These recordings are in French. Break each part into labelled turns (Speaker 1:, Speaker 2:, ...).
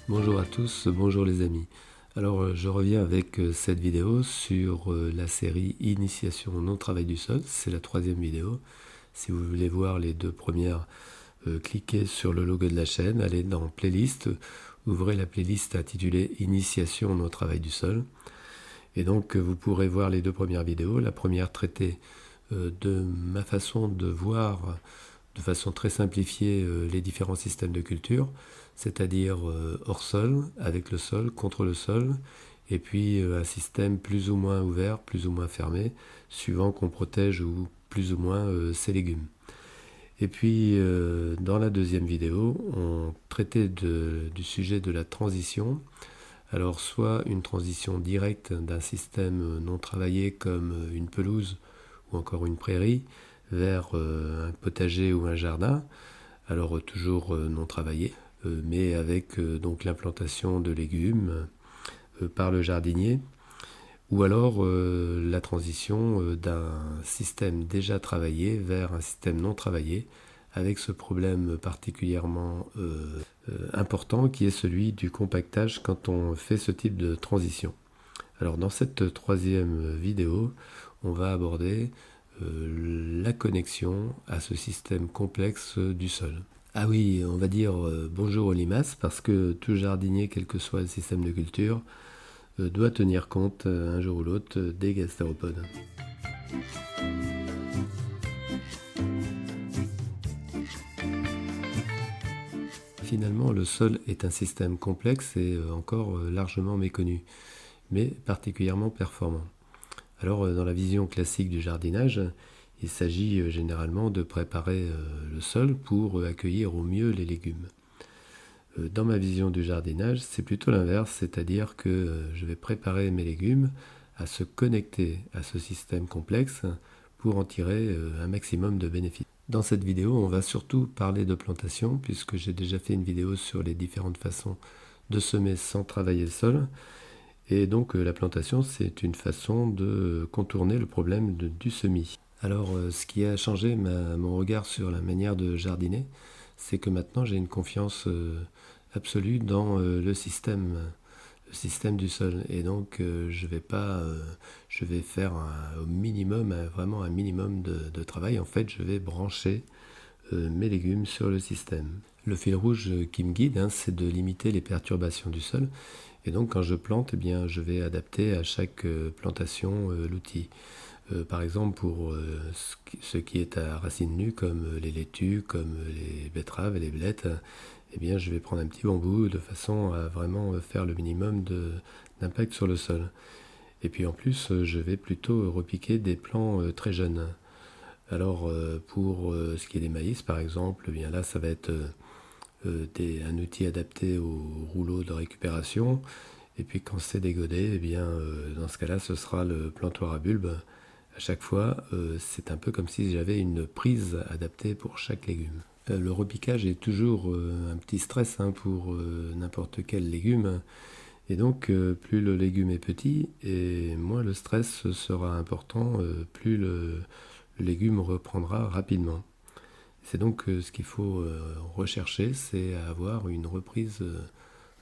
Speaker 1: Bonjour à tous, bonjour les amis. Alors je reviens avec cette vidéo sur la série Initiation au non-travail du sol. C'est la troisième vidéo. Si vous voulez voir les deux premières, cliquez sur le logo de la chaîne, allez dans Playlist, ouvrez la playlist intitulée Initiation au non-travail du sol. Et donc vous pourrez voir les deux premières vidéos. La première traitée de ma façon de voir de façon très simplifiée les différents systèmes de culture, c'est-à-dire hors sol, avec le sol, contre le sol, et puis un système plus ou moins ouvert, plus ou moins fermé, suivant qu'on protège ou plus ou moins ses légumes. Et puis dans la deuxième vidéo, on traitait du sujet de la transition. Alors soit une transition directe d'un système non travaillé comme une pelouse ou encore une prairie, vers un potager ou un jardin, alors toujours non travaillé, mais avec donc l'implantation de légumes par le jardinier, ou alors la transition d'un système déjà travaillé vers un système non travaillé, avec ce problème particulièrement important qui est celui du compactage quand on fait ce type de transition. Alors dans cette troisième vidéo, on va aborder la connexion à ce système complexe du sol. Ah oui, on va dire bonjour aux limaces parce que tout jardinier, quel que soit le système de culture, doit tenir compte un jour ou l'autre des gastéropodes. Finalement, le sol est un système complexe et encore largement méconnu, mais particulièrement performant. Alors, dans la vision classique du jardinage, il s'agit généralement de préparer le sol pour accueillir au mieux les légumes. Dans ma vision du jardinage, c'est plutôt l'inverse, c'est-à-dire que je vais préparer mes légumes à se connecter à ce système complexe pour en tirer un maximum de bénéfices. Dans cette vidéo, on va surtout parler de plantation, puisque j'ai déjà fait une vidéo sur les différentes façons de semer sans travailler le sol. Et donc la plantation, c'est une façon de contourner le problème du semis. Alors ce qui a changé mon regard sur la manière de jardiner, c'est que maintenant j'ai une confiance absolue dans le système du sol. Et donc je vais faire au minimum, vraiment un minimum de travail. En fait, je vais brancher mes légumes sur le système. Le fil rouge qui me guide, c'est de limiter les perturbations du sol. Et donc quand je plante, eh bien, je vais adapter à chaque plantation l'outil. Par exemple, pour ce qui est à racines nues, comme les laitues, comme les betteraves et les blettes, eh bien, je vais prendre un petit bambou de façon à vraiment faire le minimum d'impact sur le sol. Et puis en plus, je vais plutôt repiquer des plants très jeunes. Alors pour ce qui est des maïs, par exemple, eh bien là, ça va être un outil adapté au rouleau de récupération. Et puis quand c'est dégodé, eh bien, dans ce cas-là, ce sera le plantoir à bulbe. À chaque fois, c'est un peu comme si j'avais une prise adaptée pour chaque légume. Le repiquage est toujours un petit stress pour n'importe quel légume. Et donc, plus le légume est petit, et moins le stress sera important, plus le légume reprendra rapidement. C'est donc ce qu'il faut rechercher, c'est avoir une reprise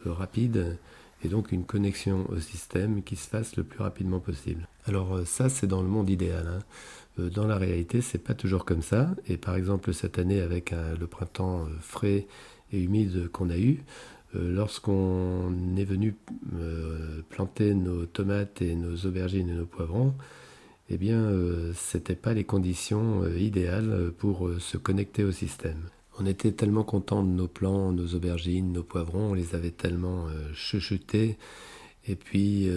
Speaker 1: rapide et donc une connexion au système qui se fasse le plus rapidement possible. Alors ça, c'est dans le monde idéal. Dans la réalité, c'est pas toujours comme ça. Et par exemple, cette année, avec le printemps frais et humide qu'on a eu, lorsqu'on est venu planter nos tomates et nos aubergines et nos poivrons, eh bien, c'était pas les conditions idéales pour se connecter au système. On était tellement contents de nos plants, nos aubergines, nos poivrons, on les avait tellement chuchotés. Et puis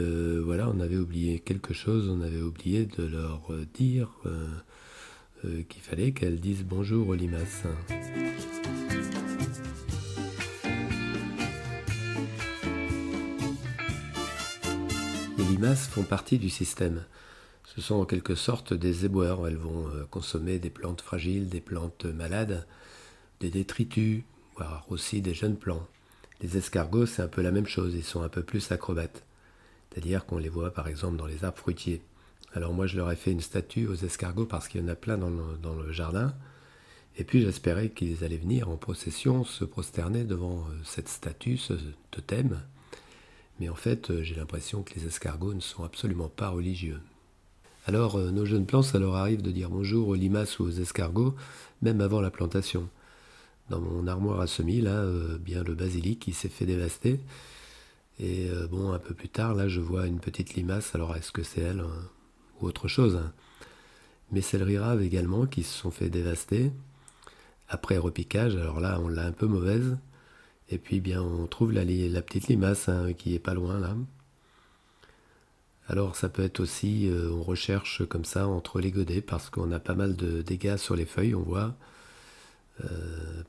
Speaker 1: voilà, on avait oublié quelque chose, on avait oublié de leur dire qu'il fallait qu'elles disent bonjour aux limaces. Les limaces font partie du système. Ce sont en quelque sorte des éboueurs. Elles vont consommer des plantes fragiles, des plantes malades, des détritus, voire aussi des jeunes plants. Les escargots, c'est un peu la même chose, ils sont un peu plus acrobates. C'est-à-dire qu'on les voit par exemple dans les arbres fruitiers. Alors moi je leur ai fait une statue aux escargots parce qu'il y en a plein dans le jardin. Et puis j'espérais qu'ils allaient venir en procession se prosterner devant cette statue, ce totem. Mais en fait, j'ai l'impression que les escargots ne sont absolument pas religieux. Alors, nos jeunes plants, ça leur arrive de dire bonjour aux limaces ou aux escargots, même avant la plantation. Dans mon armoire à semis, là, bien le basilic qui s'est fait dévaster. Et bon, un peu plus tard, là, je vois une petite limace. Alors, est-ce que c'est elle ou autre chose, hein. Mes céleris raves également qui se sont fait dévaster. Après repiquage, alors là, on l'a un peu mauvaise. Et puis, bien, on trouve la petite limace hein, qui est pas loin, là. Alors, ça peut être aussi, on recherche comme ça entre les godets parce qu'on a pas mal de dégâts sur les feuilles, on voit.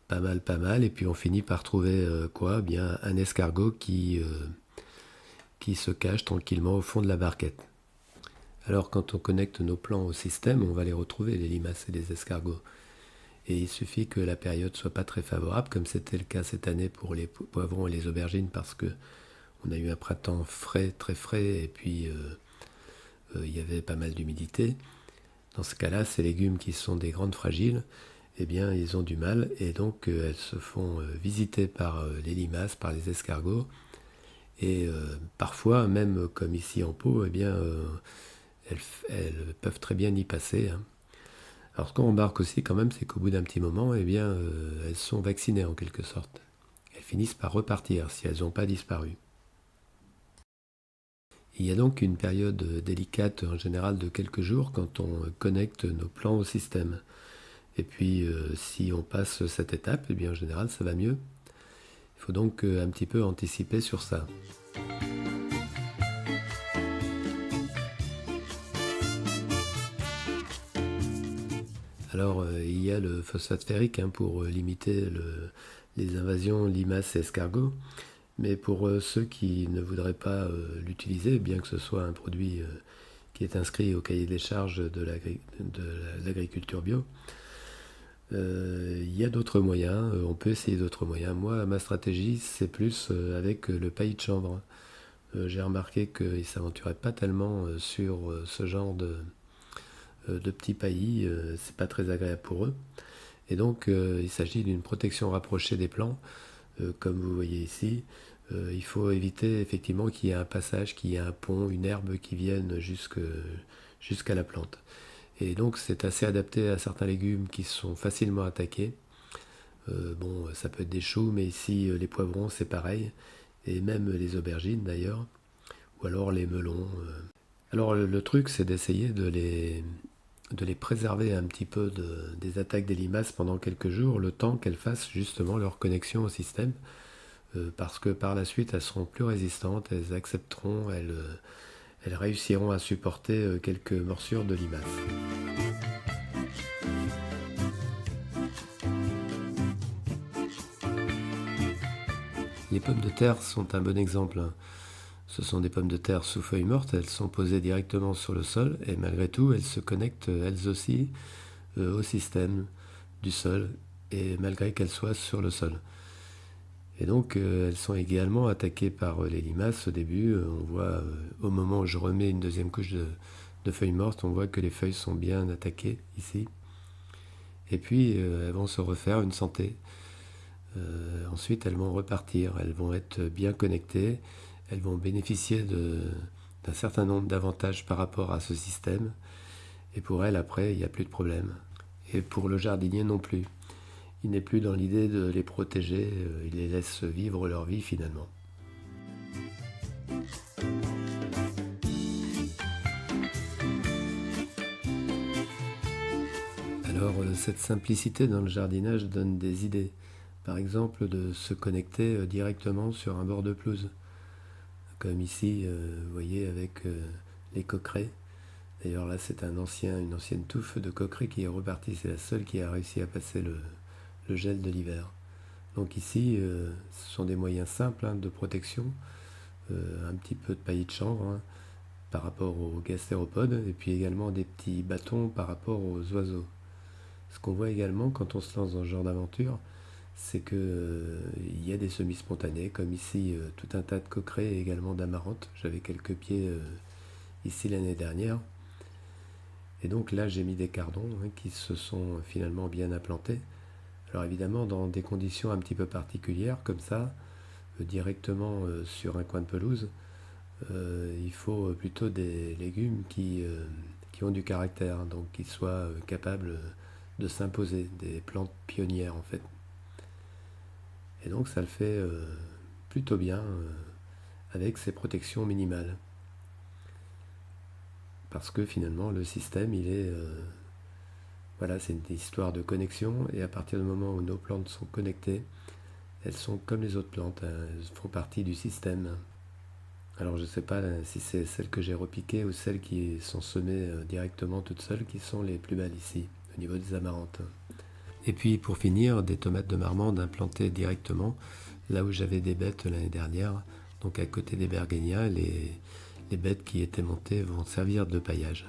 Speaker 1: Pas mal. Et puis, on finit par trouver quoi? Bien, un escargot qui se cache tranquillement au fond de la barquette. Alors, quand on connecte nos plants au système, on va les retrouver, les limaces et les escargots. Et il suffit que la période soit pas très favorable, comme c'était le cas cette année pour les poivrons et les aubergines, parce que on a eu un printemps frais, très frais, et puis il y avait pas mal d'humidité. Dans ce cas-là, ces légumes qui sont des grandes fragiles, eh bien, ils ont du mal, et donc elles se font visiter par les limaces, par les escargots, et parfois, même comme ici en pot, eh bien, elles peuvent très bien y passer, hein. Alors ce qu'on remarque aussi quand même, c'est qu'au bout d'un petit moment, eh bien, elles sont vaccinées en quelque sorte. Elles finissent par repartir si elles n'ont pas disparu. Il y a donc une période délicate en général de quelques jours quand on connecte nos plants au système. Et puis si on passe cette étape, eh bien en général ça va mieux. Il faut donc un petit peu anticiper sur ça. Alors il y a le phosphate ferrique hein, pour limiter les invasions limaces et escargots. Mais pour ceux qui ne voudraient pas l'utiliser, bien que ce soit un produit qui est inscrit au cahier des charges de l'agriculture bio, il y a d'autres moyens, on peut essayer d'autres moyens. Moi, ma stratégie, c'est plus avec le paillis de chanvre. J'ai remarqué qu'ils ne s'aventuraient pas tellement sur ce genre de petits paillis, c'est pas très agréable pour eux. Et donc, il s'agit d'une protection rapprochée des plants, comme vous voyez ici. Il faut éviter effectivement qu'il y ait un passage, qu'il y ait un pont, une herbe qui vienne jusqu'à la plante. Et donc c'est assez adapté à certains légumes qui sont facilement attaqués. Bon, ça peut être des choux, mais ici les poivrons c'est pareil, et même les aubergines d'ailleurs, ou alors les melons. Alors le truc c'est d'essayer de les préserver un petit peu des attaques des limaces pendant quelques jours, le temps qu'elles fassent justement leur connexion au système. Parce que par la suite elles seront plus résistantes, elles accepteront, elles réussiront à supporter quelques morsures de limaces. Les pommes de terre sont un bon exemple, hein. Ce sont des pommes de terre sous feuilles mortes, elles sont posées directement sur le sol et malgré tout elles se connectent elles aussi au système du sol et malgré qu'elles soient sur le sol. Et donc elles sont également attaquées par les limaces au début. On voit au moment où je remets une deuxième couche de feuilles mortes, on voit que les feuilles sont bien attaquées ici. Et puis elles vont se refaire une santé. Ensuite elles vont repartir, elles vont être bien connectées, elles vont bénéficier d'un certain nombre d'avantages par rapport à ce système. Et pour elles après il n'y a plus de problème. Et pour le jardinier non plus. Il n'est plus dans l'idée de les protéger, il les laisse vivre leur vie finalement. Alors cette simplicité dans le jardinage donne des idées. Par exemple de se connecter directement sur un bord de pelouse. Comme ici, vous voyez avec les coquerets. D'ailleurs là c'est une ancienne touffe de coquerets qui est repartie, c'est la seule qui a réussi à passer le gel de l'hiver. Donc ici, ce sont des moyens simples hein, de protection, un petit peu de paillis de chanvre hein, par rapport aux gastéropodes, et puis également des petits bâtons par rapport aux oiseaux. Ce qu'on voit également quand on se lance dans ce genre d'aventure, c'est qu'il y a des semis spontanés, comme ici tout un tas de coquerets et également d'amarante. J'avais quelques pieds ici l'année dernière. Et donc là j'ai mis des cardons hein, qui se sont finalement bien implantés. Alors évidemment, dans des conditions un petit peu particulières, comme ça, directement sur un coin de pelouse, il faut plutôt des légumes qui ont du caractère, donc qui soient capables de s'imposer, des plantes pionnières en fait. Et donc ça le fait plutôt bien avec ces protections minimales. Parce que finalement le système il est voilà, c'est une histoire de connexion, et à partir du moment où nos plantes sont connectées, elles sont comme les autres plantes, elles font partie du système. Alors je ne sais pas si c'est celles que j'ai repiquées ou celles qui sont semées directement toutes seules qui sont les plus belles ici, au niveau des amarantes. Et puis pour finir, des tomates de marmande implantées directement là où j'avais des bêtes l'année dernière, donc à côté des bergénias, les bêtes qui étaient montées vont servir de paillage.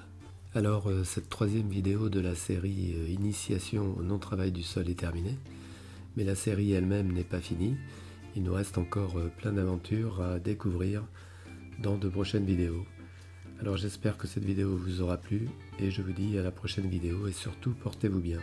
Speaker 1: Alors cette troisième vidéo de la série Initiation au non-travail du sol est terminée, mais la série elle-même n'est pas finie. Il nous reste encore plein d'aventures à découvrir dans de prochaines vidéos. Alors j'espère que cette vidéo vous aura plu et je vous dis à la prochaine vidéo et surtout portez-vous bien.